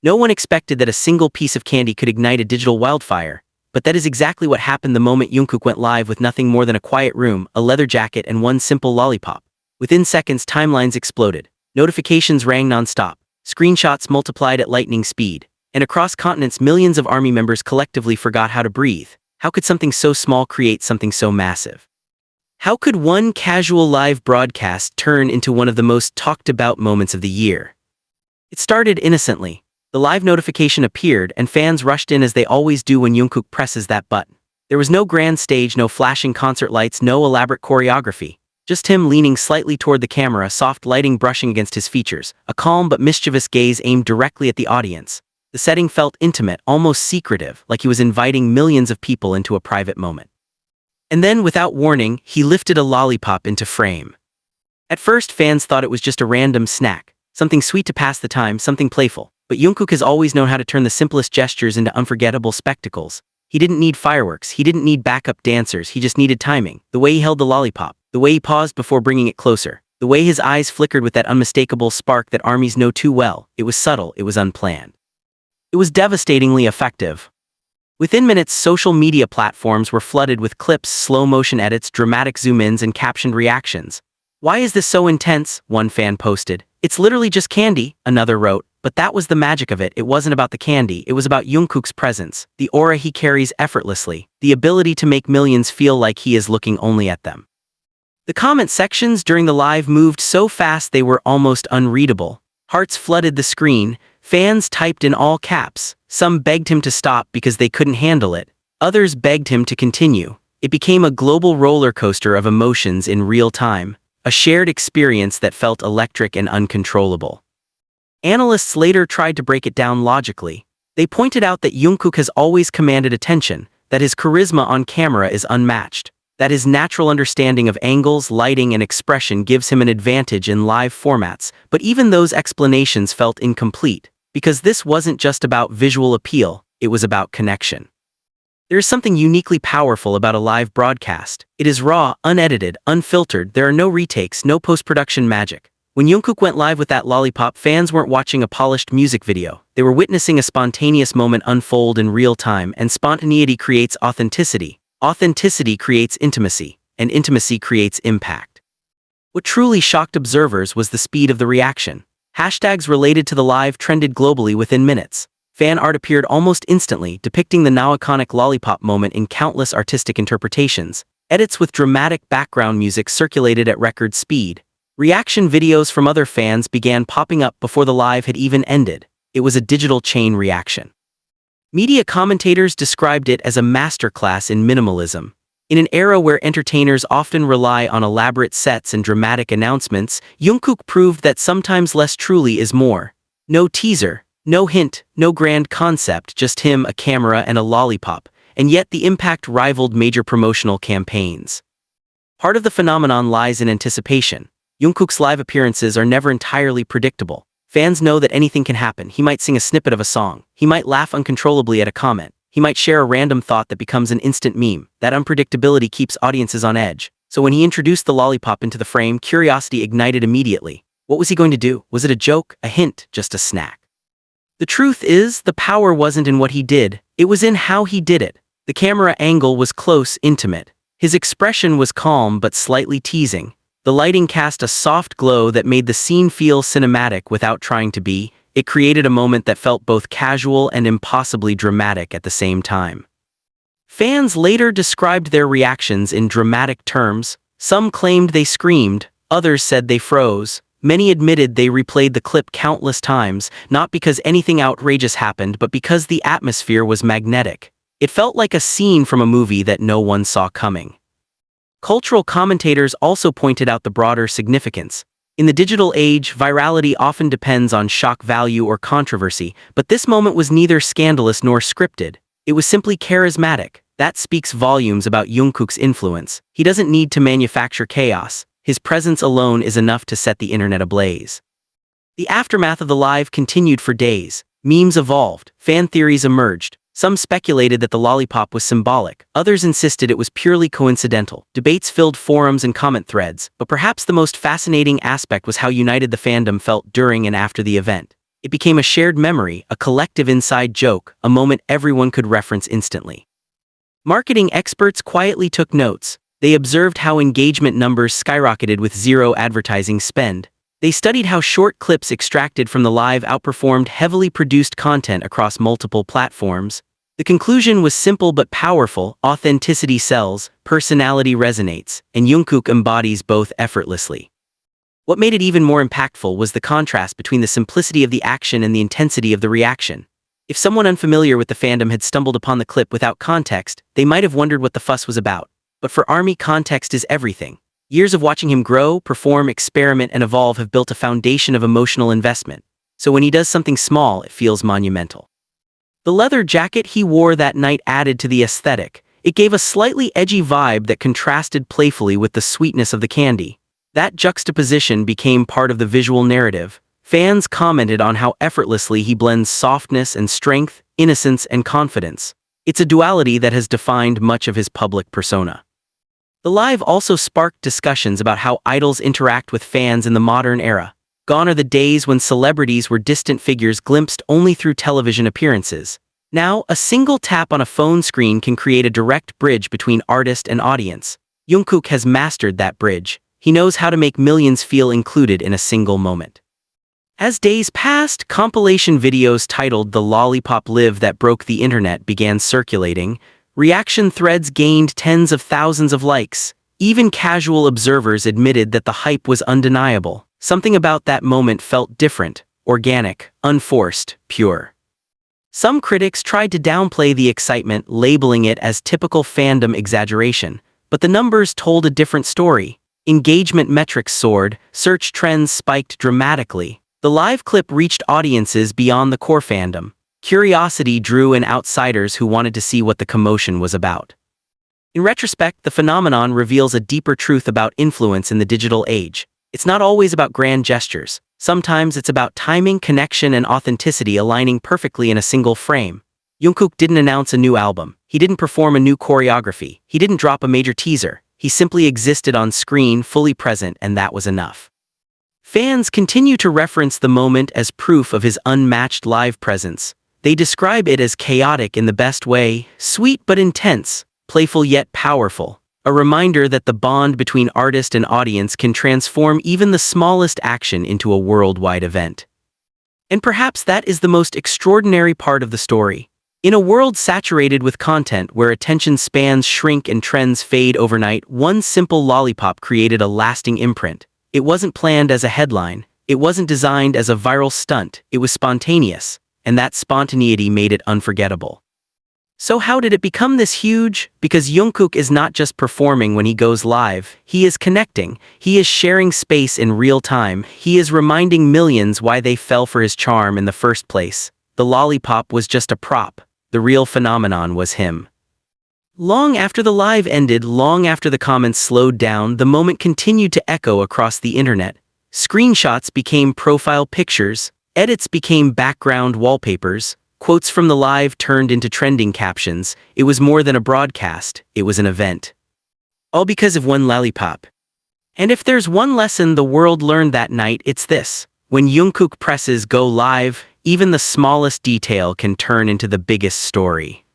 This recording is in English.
No one expected that a single piece of candy could ignite a digital wildfire, but that is exactly what happened the moment Jungkook went live with nothing more than a quiet room, a leather jacket, and one simple lollipop. Within seconds, timelines exploded. Notifications rang nonstop. Screenshots multiplied at lightning speed. And across continents, millions of army members collectively forgot how to breathe. How could something so small create something so massive? How could one casual live broadcast turn into one of the most talked about moments of the year? It started innocently. The live notification appeared, and fans rushed in as they always do when Jungkook presses that button. There was no grand stage, no flashing concert lights, no elaborate choreography. Just him leaning slightly toward the camera, soft lighting brushing against his features, a calm but mischievous gaze aimed directly at the audience. The setting felt intimate, almost secretive, like he was inviting millions of people into a private moment. And then, without warning, he lifted a lollipop into frame. At first, fans thought it was just a random snack, something sweet to pass the time, something playful. But Jungkook has always known how to turn the simplest gestures into unforgettable spectacles. He didn't need fireworks, he didn't need backup dancers, he just needed timing. The way he held the lollipop, the way he paused before bringing it closer, the way his eyes flickered with that unmistakable spark that armies know too well. It was subtle, it was unplanned. It was devastatingly effective. Within minutes, social media platforms were flooded with clips, slow-motion edits, dramatic zoom-ins, and captioned reactions. "Why is this so intense?" one fan posted. "It's literally just candy," another wrote. But that was the magic of it. It wasn't about the candy, it was about Jungkook's presence, the aura he carries effortlessly, the ability to make millions feel like he is looking only at them. The comment sections during the live moved so fast they were almost unreadable. Hearts flooded the screen, fans typed in all caps, some begged him to stop because they couldn't handle it, others begged him to continue. It became a global roller coaster of emotions in real time, a shared experience that felt electric and uncontrollable. Analysts later tried to break it down logically. They pointed out that Jungkook has always commanded attention, that his charisma on camera is unmatched, that his natural understanding of angles, lighting, and expression gives him an advantage in live formats, but even those explanations felt incomplete, because this wasn't just about visual appeal, it was about connection. There is something uniquely powerful about a live broadcast. It is raw, unedited, unfiltered, there are no retakes, no post-production magic. When Jungkook went live with that lollipop, fans weren't watching a polished music video. They were witnessing a spontaneous moment unfold in real time, and spontaneity creates authenticity. Authenticity creates intimacy, and intimacy creates impact. What truly shocked observers was the speed of the reaction. Hashtags related to the live trended globally within minutes. Fan art appeared almost instantly, depicting the now iconic lollipop moment in countless artistic interpretations. Edits with dramatic background music circulated at record speed. Reaction videos from other fans began popping up before the live had even ended. It was a digital chain reaction. Media commentators described it as a masterclass in minimalism. In an era where entertainers often rely on elaborate sets and dramatic announcements, Jungkook proved that sometimes less truly is more. No teaser, no hint, no grand concept, just him, a camera, and a lollipop, and yet the impact rivaled major promotional campaigns. Part of the phenomenon lies in anticipation. Jungkook's live appearances are never entirely predictable. Fans know that anything can happen. He might sing a snippet of a song. He might laugh uncontrollably at a comment. He might share a random thought that becomes an instant meme. That unpredictability keeps audiences on edge. So when he introduced the lollipop into the frame, curiosity ignited immediately. What was he going to do? Was it a joke, a hint, just a snack? The truth is, the power wasn't in what he did. It was in how he did it. The camera angle was close, intimate. His expression was calm but slightly teasing. The lighting cast a soft glow that made the scene feel cinematic without trying to be. It created a moment that felt both casual and impossibly dramatic at the same time. Fans later described their reactions in dramatic terms. Some claimed they screamed, others said they froze. Many admitted they replayed the clip countless times, not because anything outrageous happened, but because the atmosphere was magnetic. It felt like a scene from a movie that no one saw coming. Cultural commentators also pointed out the broader significance. In the digital age, virality often depends on shock value or controversy, but this moment was neither scandalous nor scripted. It was simply charismatic. That speaks volumes about Jungkook's influence. He doesn't need to manufacture chaos. His presence alone is enough to set the internet ablaze. The aftermath of the live continued for days. Memes evolved, fan theories emerged. Some speculated that the lollipop was symbolic, others insisted it was purely coincidental. Debates filled forums and comment threads, but perhaps the most fascinating aspect was how united the fandom felt during and after the event. It became a shared memory, a collective inside joke, a moment everyone could reference instantly. Marketing experts quietly took notes. They observed how engagement numbers skyrocketed with zero advertising spend. They studied how short clips extracted from the live outperformed heavily produced content across multiple platforms. The conclusion was simple but powerful: authenticity sells, personality resonates, and Jungkook embodies both effortlessly. What made it even more impactful was the contrast between the simplicity of the action and the intensity of the reaction. If someone unfamiliar with the fandom had stumbled upon the clip without context, they might have wondered what the fuss was about. But for ARMY, context is everything. Years of watching him grow, perform, experiment, and evolve have built a foundation of emotional investment. So when he does something small, it feels monumental. The leather jacket he wore that night added to the aesthetic. It gave a slightly edgy vibe that contrasted playfully with the sweetness of the candy. That juxtaposition became part of the visual narrative. Fans commented on how effortlessly he blends softness and strength, innocence and confidence. It's a duality that has defined much of his public persona. The live also sparked discussions about how idols interact with fans in the modern era. Gone are the days when celebrities were distant figures glimpsed only through television appearances. Now, a single tap on a phone screen can create a direct bridge between artist and audience. Jungkook has mastered that bridge. He knows how to make millions feel included in a single moment. As days passed, compilation videos titled "The Lollipop Live" that broke the internet began circulating. Reaction threads gained tens of thousands of likes. Even casual observers admitted that the hype was undeniable. Something about that moment felt different, organic, unforced, pure. Some critics tried to downplay the excitement, labeling it as typical fandom exaggeration, but the numbers told a different story. Engagement metrics soared, search trends spiked dramatically. The live clip reached audiences beyond the core fandom. Curiosity drew in outsiders who wanted to see what the commotion was about. In retrospect, the phenomenon reveals a deeper truth about influence in the digital age. It's not always about grand gestures. Sometimes it's about timing, connection, and authenticity aligning perfectly in a single frame. Jungkook didn't announce a new album. He didn't perform a new choreography. He didn't drop a major teaser. He simply existed on screen, fully present, and that was enough. Fans continue to reference the moment as proof of his unmatched live presence. They describe it as chaotic in the best way, sweet but intense, playful yet powerful. A reminder that the bond between artist and audience can transform even the smallest action into a worldwide event. And perhaps that is the most extraordinary part of the story. In a world saturated with content where attention spans shrink and trends fade overnight, one simple lollipop created a lasting imprint. It wasn't planned as a headline. It wasn't designed as a viral stunt. It was spontaneous, and that spontaneity made it unforgettable. So how did it become this huge? Because Jungkook is not just performing when he goes live, he is connecting. He is sharing space in real time. He is reminding millions why they fell for his charm in the first place. The lollipop was just a prop. The real phenomenon was him. Long after the live ended, long after the comments slowed down, the moment continued to echo across the internet. Screenshots became profile pictures, edits became background wallpapers, quotes from the live turned into trending captions. It was more than a broadcast, it was an event. All because of one lollipop. And if there's one lesson the world learned that night, it's this: when Jungkook presses go live, even the smallest detail can turn into the biggest story.